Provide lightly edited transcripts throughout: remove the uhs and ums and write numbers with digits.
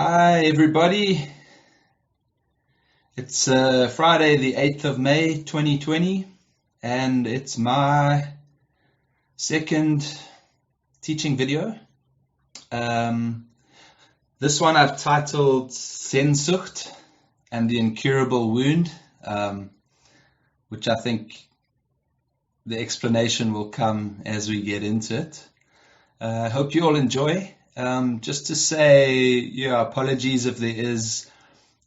Hi, everybody. It's Friday, the 8th of May, 2020, and it's my second teaching video. Um, this one I've titled Sehnsucht and the Incurable Wound, which I think the explanation will come as we get into it. I hope you all enjoy. Just to say, apologies if there is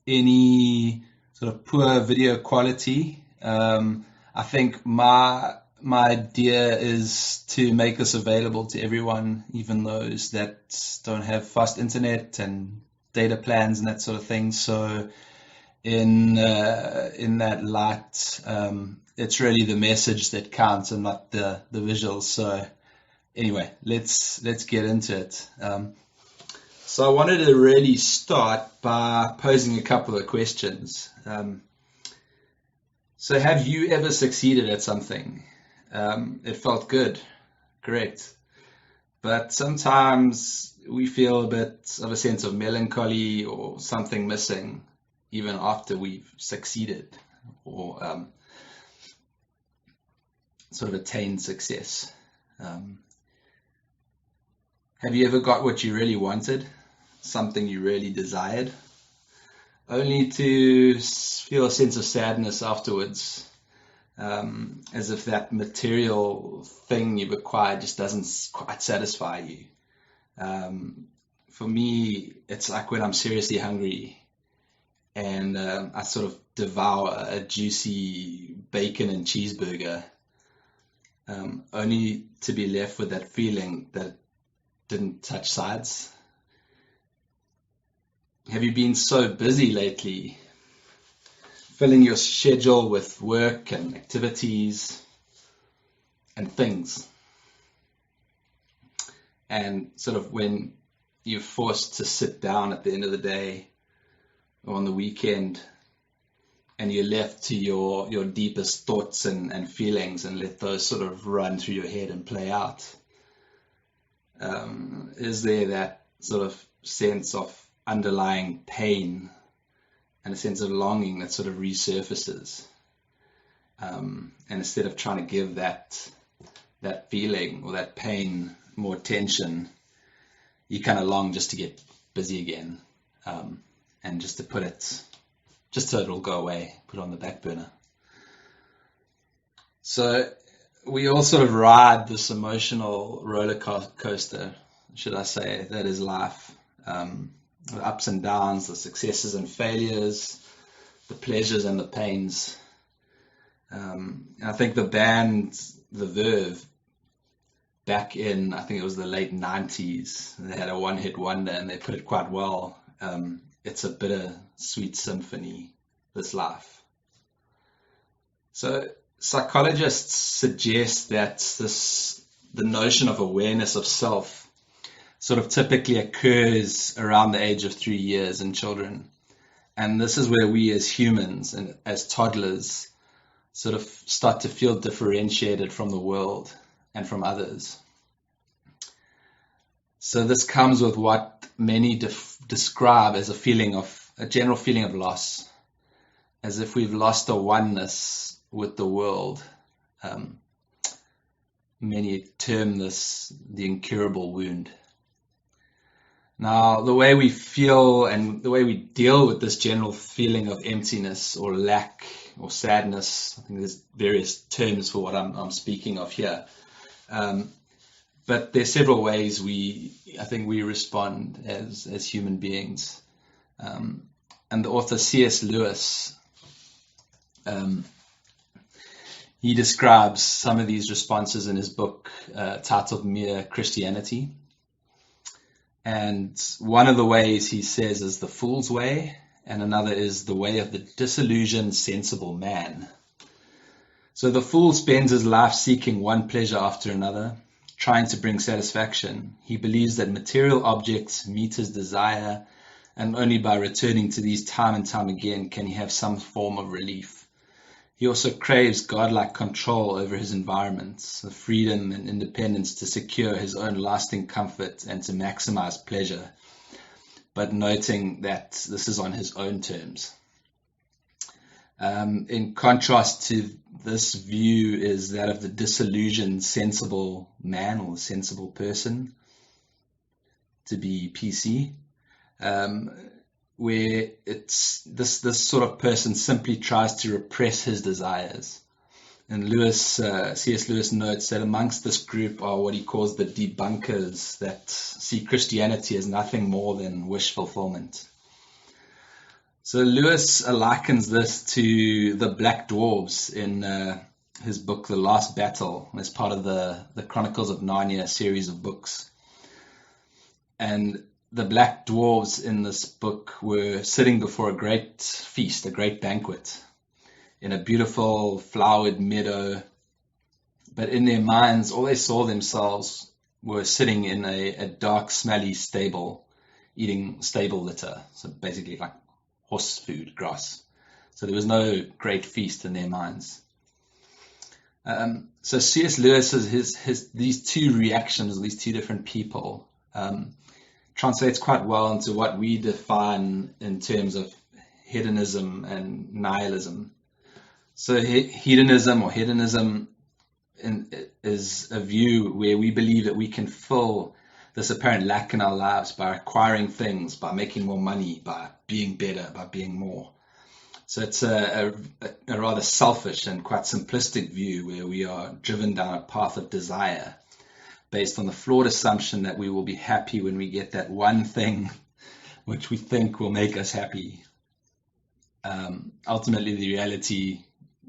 any sort of poor video quality. I think my idea is to make this available to everyone, even those that don't have fast internet and data plans and that sort of thing. So in that light, it's really the message that counts and not the visuals. So anyway, let's get into it. So I wanted to really start by posing a couple of questions. So have you ever succeeded at something? It felt good, correct. But sometimes we feel a bit of a sense of melancholy or something missing, even after we've succeeded or sort of attained success. Have you ever got what you really wanted? Something you really desired, only to feel a sense of sadness afterwards, as if that material thing you've acquired just doesn't quite satisfy you. For me, it's like when I'm seriously hungry and I sort of devour a juicy bacon and cheeseburger, only to be left with that feeling that didn't touch sides. Have you been so busy lately, filling your schedule with work and activities and things? And sort of when you're forced to sit down at the end of the day or on the weekend and you're left to your deepest thoughts and feelings and let those sort of run through your head and play out, is there that sort of sense of underlying pain and a sense of longing that sort of resurfaces, and instead of trying to give that feeling or that pain more attention, you kind of long just to get busy again, and just to put it, just so it'll go away, put it on the back burner. So we all sort of ride this emotional roller coaster, should I say, that is life. The ups and downs, the successes and failures, the pleasures and the pains. And I think the band, The Verve, back in, I think it was the late 90s, they had a one-hit wonder and they put it quite well. It's a bitter-sweet symphony, this life. So psychologists suggest that the notion of awareness of self sort of typically occurs around the age of 3 years in children. And this is where we as humans and as toddlers sort of start to feel differentiated from the world and from others. So this comes with what many describe as a general feeling of loss, as if we've lost a oneness with the world. Many term this the incurable wound. Now, the way we feel and the way we deal with this general feeling of emptiness or lack or sadness, I think there's various terms for what I'm speaking of here. But there's several ways I think we respond as human beings. And the author C.S. Lewis, he describes some of these responses in his book titled Mere Christianity. And one of the ways he says is the fool's way, and another is the way of the disillusioned, sensible man. So the fool spends his life seeking one pleasure after another, trying to bring satisfaction. He believes that material objects meet his desire, and only by returning to these time and time again can he have some form of relief. He also craves godlike control over his environments, the freedom and independence to secure his own lasting comfort and to maximize pleasure. but noting that this is on his own terms. In contrast to this view is that of the disillusioned sensible man or sensible person, to be PC, where it's this sort of person simply tries to repress his desires. And C.S. Lewis notes that amongst this group are what he calls the debunkers that see Christianity as nothing more than wish fulfillment. So Lewis likens this to the black dwarves in his book, The Last Battle, as part of the Chronicles of Narnia series of books. And the black dwarves in this book were sitting before a great feast, a great banquet, in a beautiful flowered meadow. But in their minds, all they saw themselves were sitting in a dark, smelly stable, eating stable litter. So basically like horse food, grass. So there was no great feast in their minds. So C.S. Lewis, these two reactions, these two different people, translates quite well into what we define in terms of hedonism and nihilism. So hedonism is a view where we believe that we can fill this apparent lack in our lives by acquiring things, by making more money, by being better, by being more. So it's a rather selfish and quite simplistic view where we are driven down a path of desire based on the flawed assumption that we will be happy when we get that one thing which we think will make us happy. Ultimately, the reality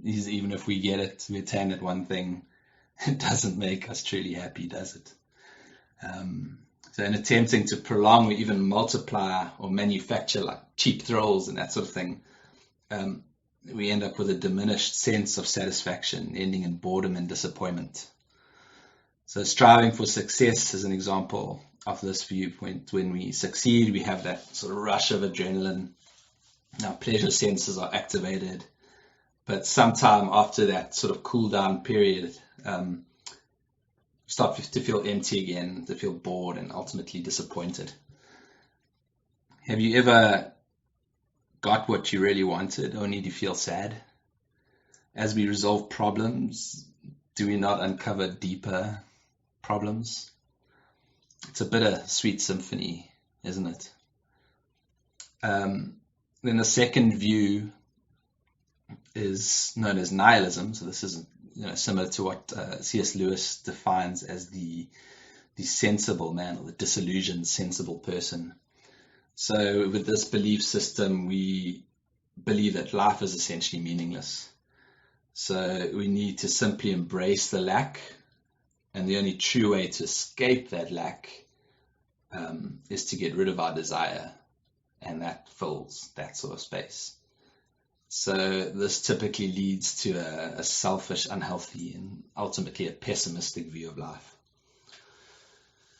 is even if we get it, we attain that one thing, it doesn't make us truly happy, does it? So in attempting to prolong or even multiply or manufacture like cheap thrills and that sort of thing, we end up with a diminished sense of satisfaction, ending in boredom and disappointment. So striving for success is an example of this viewpoint. When we succeed, we have that sort of rush of adrenaline. Our pleasure senses are activated. But sometime after that sort of cool down period, start to feel empty again, to feel bored and ultimately disappointed. Have you ever got what you really wanted, only to feel sad? As we resolve problems, do we not uncover deeper problems? It's a bittersweet symphony, isn't it? Then the second view is known as nihilism. So this is similar to what C.S. Lewis defines as the sensible man, or the disillusioned sensible person. So with this belief system, we believe that life is essentially meaningless. So we need to simply embrace the lack, and the only true way to escape that lack is to get rid of our desire, and that fills that sort of space. So this typically leads to a selfish, unhealthy, and ultimately a pessimistic view of life.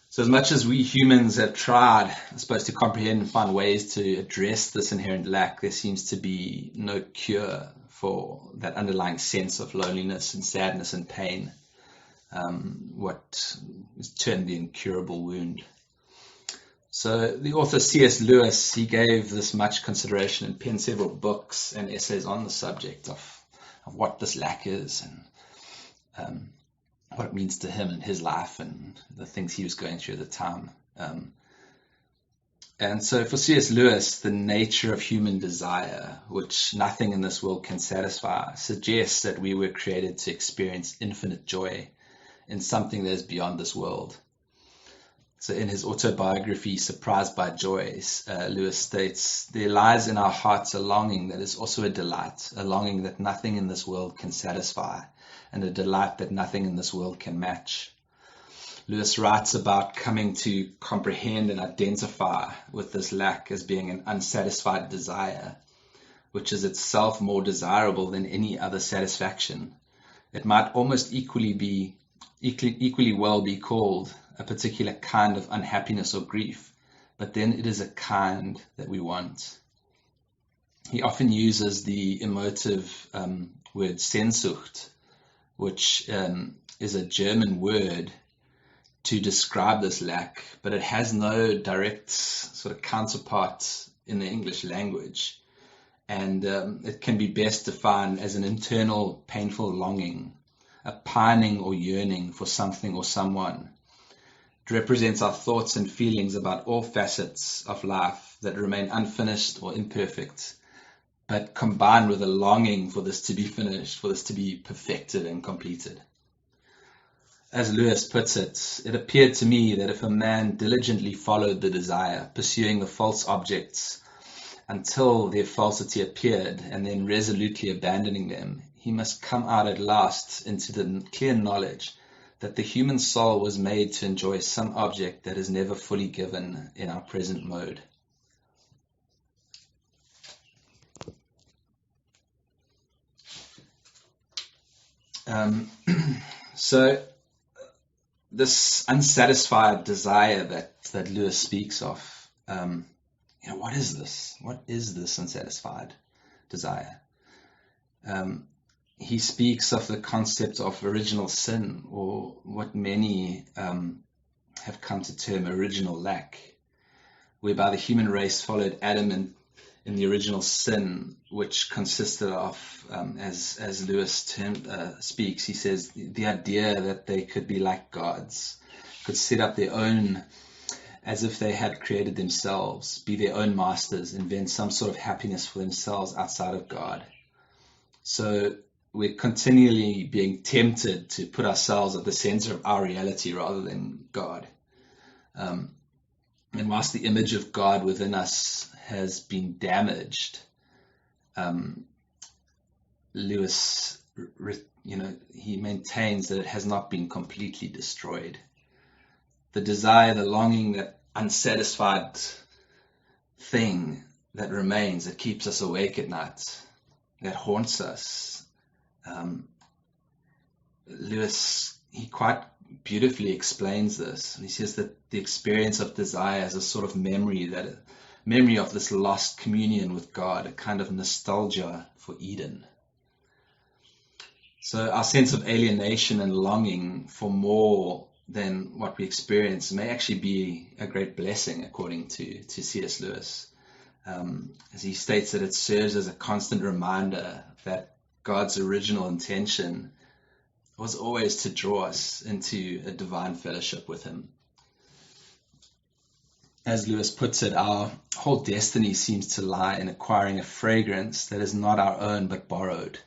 So as much as we humans have tried, I suppose, to comprehend and find ways to address this inherent lack, there seems to be no cure for that underlying sense of loneliness and sadness and pain, what is termed the incurable wound. So the author C.S. Lewis, he gave this much consideration and penned several books and essays on the subject of what this lack is and what it means to him in his life and the things he was going through at the time. And so for C.S. Lewis, the nature of human desire, which nothing in this world can satisfy, suggests that we were created to experience infinite joy in something that is beyond this world. So in his autobiography, Surprised by Joy, Lewis states, "There lies in our hearts a longing that is also a delight, a longing that nothing in this world can satisfy, and a delight that nothing in this world can match." Lewis writes about coming to comprehend and identify with this lack as being an unsatisfied desire, which is itself more desirable than any other satisfaction. It might almost equally well be called a particular kind of unhappiness or grief, but then it is a kind that we want. He often uses the emotive word Sehnsucht, which is a German word to describe this lack, but it has no direct sort of counterpart in the English language. And it can be best defined as an internal painful longing, a pining or yearning for something or someone. It represents our thoughts and feelings about all facets of life that remain unfinished or imperfect, but combined with a longing for this to be finished, for this to be perfected and completed. As Lewis puts it, it appeared to me that if a man diligently followed the desire, pursuing the false objects until their falsity appeared, and then resolutely abandoning them, he must come out at last into the clear knowledge that the human soul was made to enjoy some object that is never fully given in our present mode. So this unsatisfied desire that Lewis speaks of, what is this? What is this unsatisfied desire? He speaks of the concept of original sin, or what many have come to term original lack, whereby the human race followed Adam in the original sin, which consisted of, as Lewis speaks, he says, the idea that they could be like gods, could set up their own, as if they had created themselves, be their own masters, invent some sort of happiness for themselves outside of God. So we're continually being tempted to put ourselves at the center of our reality rather than God. And whilst the image of God within us has been damaged, Lewis, he maintains that it has not been completely destroyed. The desire, the longing, that unsatisfied thing that remains, that keeps us awake at night, that haunts us. Lewis, he quite beautifully explains this. He says that the experience of desire is a sort of memory of this lost communion with God, a kind of nostalgia for Eden. So our sense of alienation and longing for more than what we experience may actually be a great blessing, according to C.S. Lewis. As he states that it serves as a constant reminder that God's original intention was always to draw us into a divine fellowship with him. As Lewis puts it, our whole destiny seems to lie in acquiring a fragrance that is not our own but borrowed,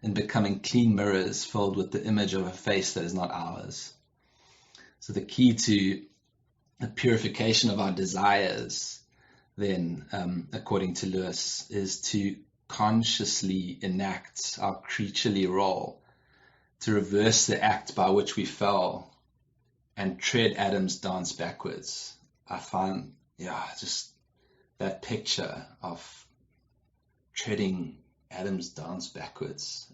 in becoming clean mirrors filled with the image of a face that is not ours. So the key to the purification of our desires, then, according to Lewis, is to consciously enact our creaturely role, to reverse the act by which we fell and tread Adam's dance backwards. I find, just that picture of treading Adam's dance backwards.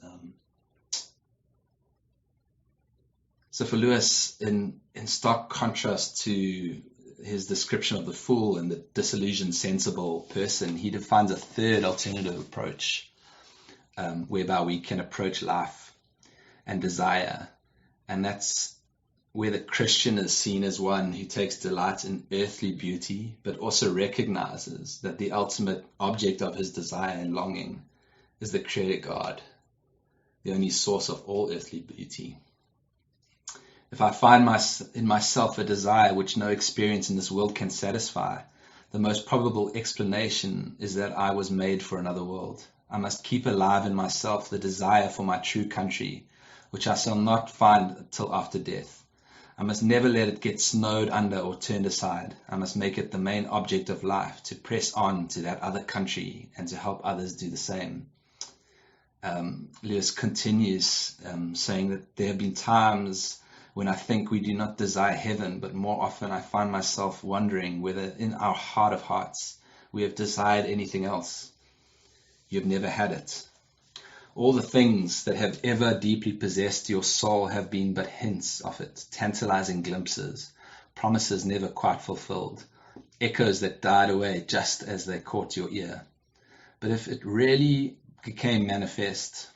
So for Lewis, in stark contrast to his description of the fool and the disillusioned, sensible person, he defines a third alternative approach, whereby we can approach life and desire, and that's where the Christian is seen as one who takes delight in earthly beauty, but also recognizes that the ultimate object of his desire and longing is the Creator God, the only source of all earthly beauty. If I find in myself a desire which no experience in this world can satisfy, the most probable explanation is that I was made for another world. I must keep alive in myself the desire for my true country, which I shall not find till after death. I must never let it get snowed under or turned aside. I must make it the main object of life to press on to that other country and to help others do the same. Lewis continues saying that there have been times when I think we do not desire heaven, but more often I find myself wondering whether in our heart of hearts we have desired anything else. You have never had it. All the things that have ever deeply possessed your soul have been but hints of it, tantalizing glimpses, promises never quite fulfilled, echoes that died away just as they caught your ear. But if it really became manifest,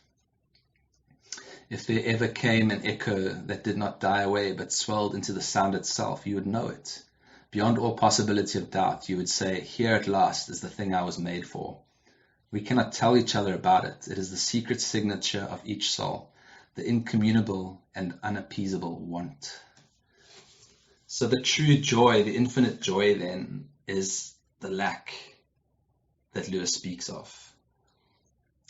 If there ever came an echo that did not die away but swelled into the sound itself, you would know it. Beyond all possibility of doubt, you would say, "Here at last is the thing I was made for." We cannot tell each other about it. It is the secret signature of each soul, the incommunicable and unappeasable want. So the true joy, the infinite joy then, is the lack that Lewis speaks of.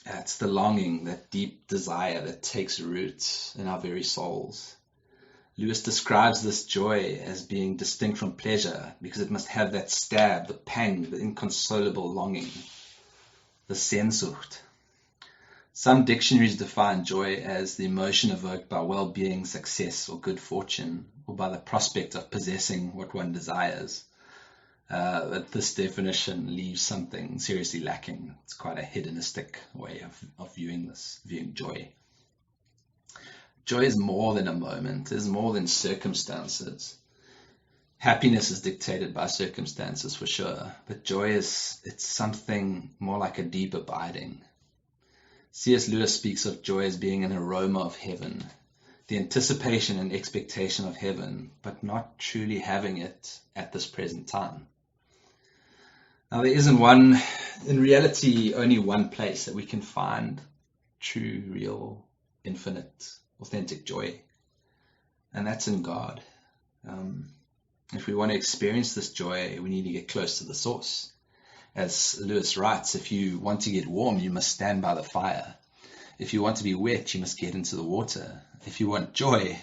It's the longing, that deep desire that takes root in our very souls. Lewis describes this joy as being distinct from pleasure because it must have that stab, the pang, the inconsolable longing, the Sehnsucht. Some dictionaries define joy as the emotion evoked by well-being, success, or good fortune, or by the prospect of possessing what one desires. But this definition leaves something seriously lacking. It's quite a hedonistic way of viewing joy. Joy is more than a moment. It is more than circumstances. Happiness is dictated by circumstances for sure, but joy it's something more like a deep abiding. C.S. Lewis speaks of joy as being an aroma of heaven, the anticipation and expectation of heaven, but not truly having it at this present time. Now there isn't in reality, only one place that we can find true, real, infinite, authentic joy, and that's in God. If we want to experience this joy, we need to get close to the source. As Lewis writes, if you want to get warm, you must stand by the fire. If you want to be wet, you must get into the water. If you want joy,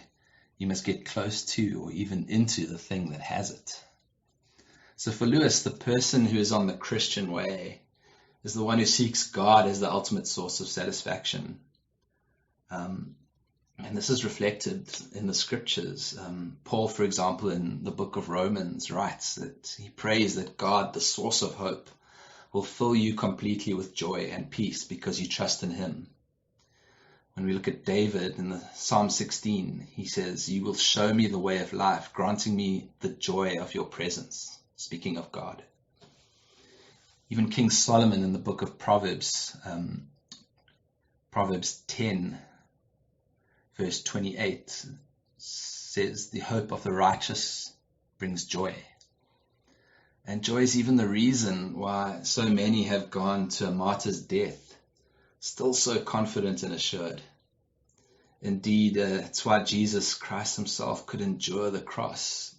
you must get close to or even into the thing that has it. So for Lewis, the person who is on the Christian way is the one who seeks God as the ultimate source of satisfaction. And this is reflected in the scriptures. Paul, for example, in the book of Romans, writes that he prays that God, the source of hope, will fill you completely with joy and peace because you trust in him. When we look at David in the Psalm 16, he says, "You will show me the way of life, granting me the joy of your presence," speaking of God. Even King Solomon in the book of Proverbs, Proverbs 10, verse 28, says, "The hope of the righteous brings joy." And joy is even the reason why so many have gone to a martyr's death, still so confident and assured. Indeed, it's why Jesus Christ himself could endure the cross,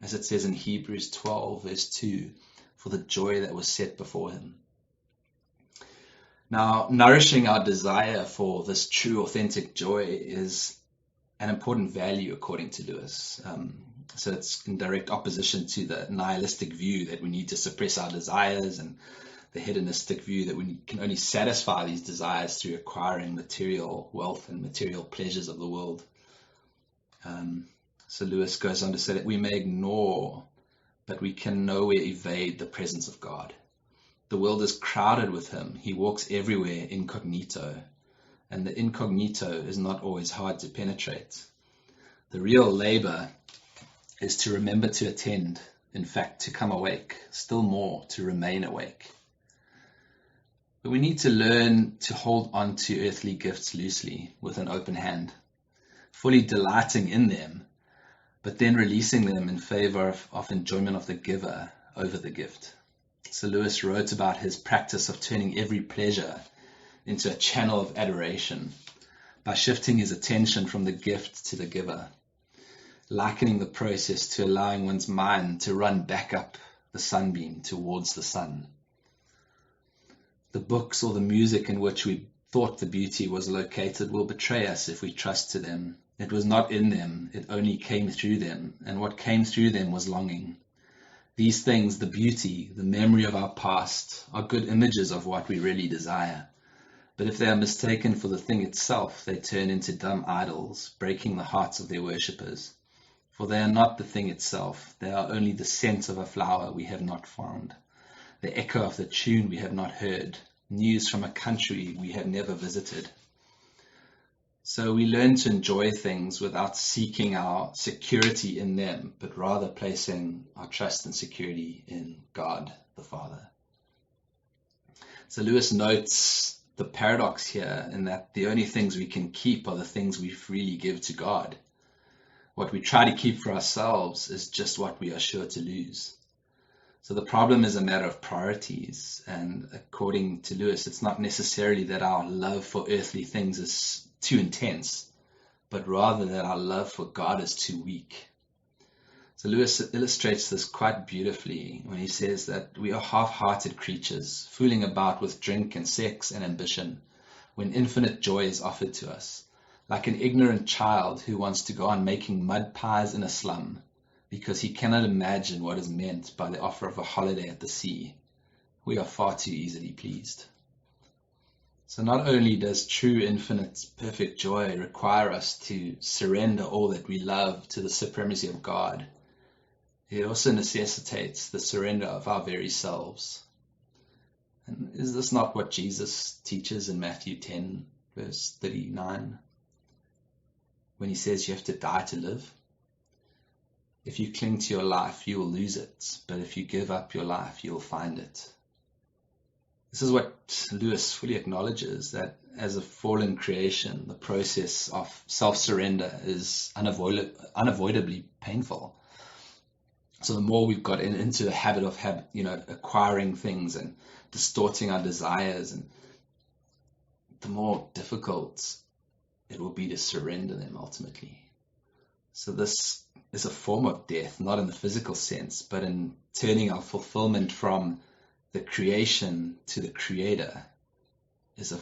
as it says in Hebrews 12, verse 2, for the joy that was set before him. Now, nourishing our desire for this true, authentic joy is an important value, according to Lewis. So it's in direct opposition to the nihilistic view that we need to suppress our desires and the hedonistic view that we can only satisfy these desires through acquiring material wealth and material pleasures of the world. So Lewis goes on to say that we may ignore, but we can nowhere evade the presence of God. The world is crowded with him. He walks everywhere incognito, and the incognito is not always hard to penetrate. The real labor is to remember to attend, in fact, to come awake, still more, to remain awake. But we need to learn to hold on to earthly gifts loosely with an open hand, fully delighting in them, but then releasing them in favor of enjoyment of the giver over the gift. So Lewis wrote about his practice of turning every pleasure into a channel of adoration by shifting his attention from the gift to the giver, likening the process to allowing one's mind to run back up the sunbeam towards the sun. The books or the music in which we thought the beauty was located will betray us if we trust to them. It was not in them, it only came through them, and what came through them was longing. These things, the beauty, the memory of our past, are good images of what we really desire. But if they are mistaken for the thing itself, they turn into dumb idols, breaking the hearts of their worshippers. For they are not the thing itself, they are only the scent of a flower we have not found, the echo of the tune we have not heard, news from a country we have never visited. So we learn to enjoy things without seeking our security in them, but rather placing our trust and security in God the Father. So Lewis notes the paradox here in that the only things we can keep are the things we freely give to God. What we try to keep for ourselves is just what we are sure to lose. So the problem is a matter of priorities, and according to Lewis, it's not necessarily that our love for earthly things is too intense, but rather that our love for God is too weak. So Lewis illustrates this quite beautifully when he says that we are half-hearted creatures, fooling about with drink and sex and ambition, when infinite joy is offered to us, like an ignorant child who wants to go on making mud pies in a slum, because he cannot imagine what is meant by the offer of a holiday at the sea. We are far too easily pleased. So not only does true, infinite, perfect joy require us to surrender all that we love to the supremacy of God, it also necessitates the surrender of our very selves. And is this not what Jesus teaches in Matthew 10, verse 39, when he says you have to die to live? If you cling to your life, you will lose it. But if you give up your life, you will find it. This is what Lewis fully acknowledges, that as a fallen creation, the process of self-surrender is unavoidably painful. So the more we've got into the habit of acquiring things and distorting our desires, and the more difficult it will be to surrender them ultimately. So this is a form of death, not in the physical sense, but in turning our fulfillment from the creation to the creator is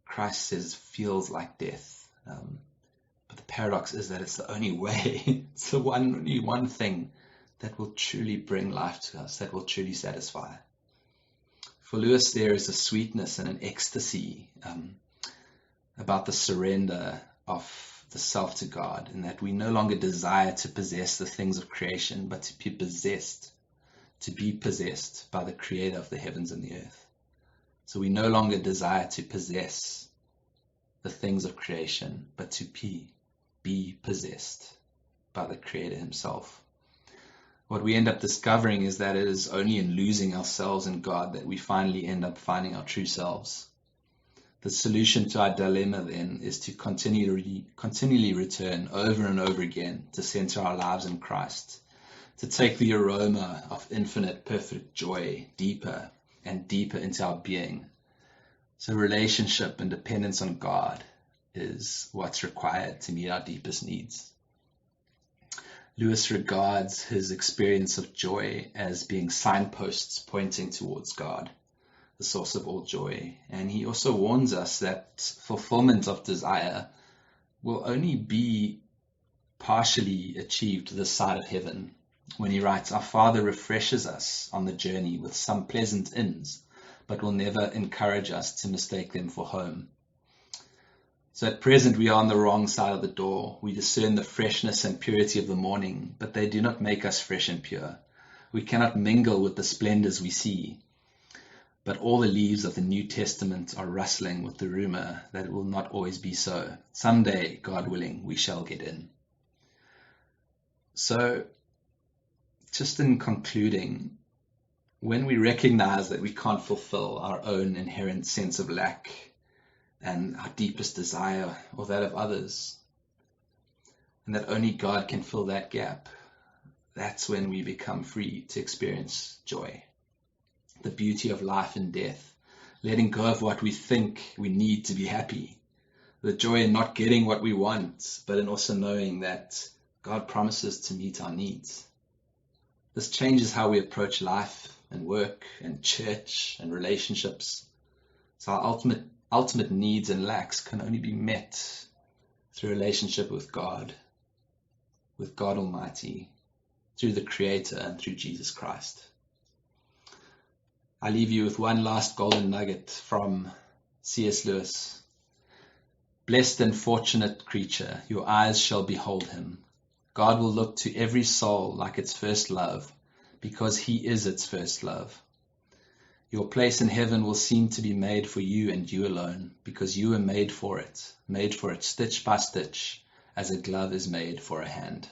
Christ says feels like death. But the paradox is that it's the only way. It's the only one thing that will truly bring life to us, that will truly satisfy. For Lewis, there is a sweetness and an ecstasy about the surrender of the self to God, in that we no longer desire to possess the things of creation, but to be possessed by the creator of the heavens and the earth. So we no longer desire to possess the things of creation, but to be possessed by the creator himself. What we end up discovering is that it is only in losing ourselves in God that we finally end up finding our true selves. The solution to our dilemma then is to continually return over and over again to center our lives in Christ, to take the aroma of infinite perfect joy deeper and deeper into our being. So relationship and dependence on God is what's required to meet our deepest needs. Lewis regards his experience of joy as being signposts pointing towards God, the source of all joy. And he also warns us that fulfillment of desire will only be partially achieved this side of heaven, when he writes, "Our Father refreshes us on the journey with some pleasant inns, but will never encourage us to mistake them for home." So at present we are on the wrong side of the door. We discern the freshness and purity of the morning, but they do not make us fresh and pure. We cannot mingle with the splendors we see. But all the leaves of the New Testament are rustling with the rumor that it will not always be so. Someday, God willing, we shall get in. So, just in concluding, when we recognize that we can't fulfill our own inherent sense of lack and our deepest desire or that of others, and that only God can fill that gap, that's when we become free to experience joy. The beauty of life and death, letting go of what we think we need to be happy, the joy in not getting what we want, but in also knowing that God promises to meet our needs. This changes how we approach life and work and church and relationships. So our ultimate needs and lacks can only be met through relationship with God Almighty, through the Creator and through Jesus Christ. I leave you with one last golden nugget from C.S. Lewis. "Blessed and fortunate creature, your eyes shall behold him. God will look to every soul like its first love, because he is its first love. Your place in heaven will seem to be made for you and you alone, because you were made for it stitch by stitch, as a glove is made for a hand."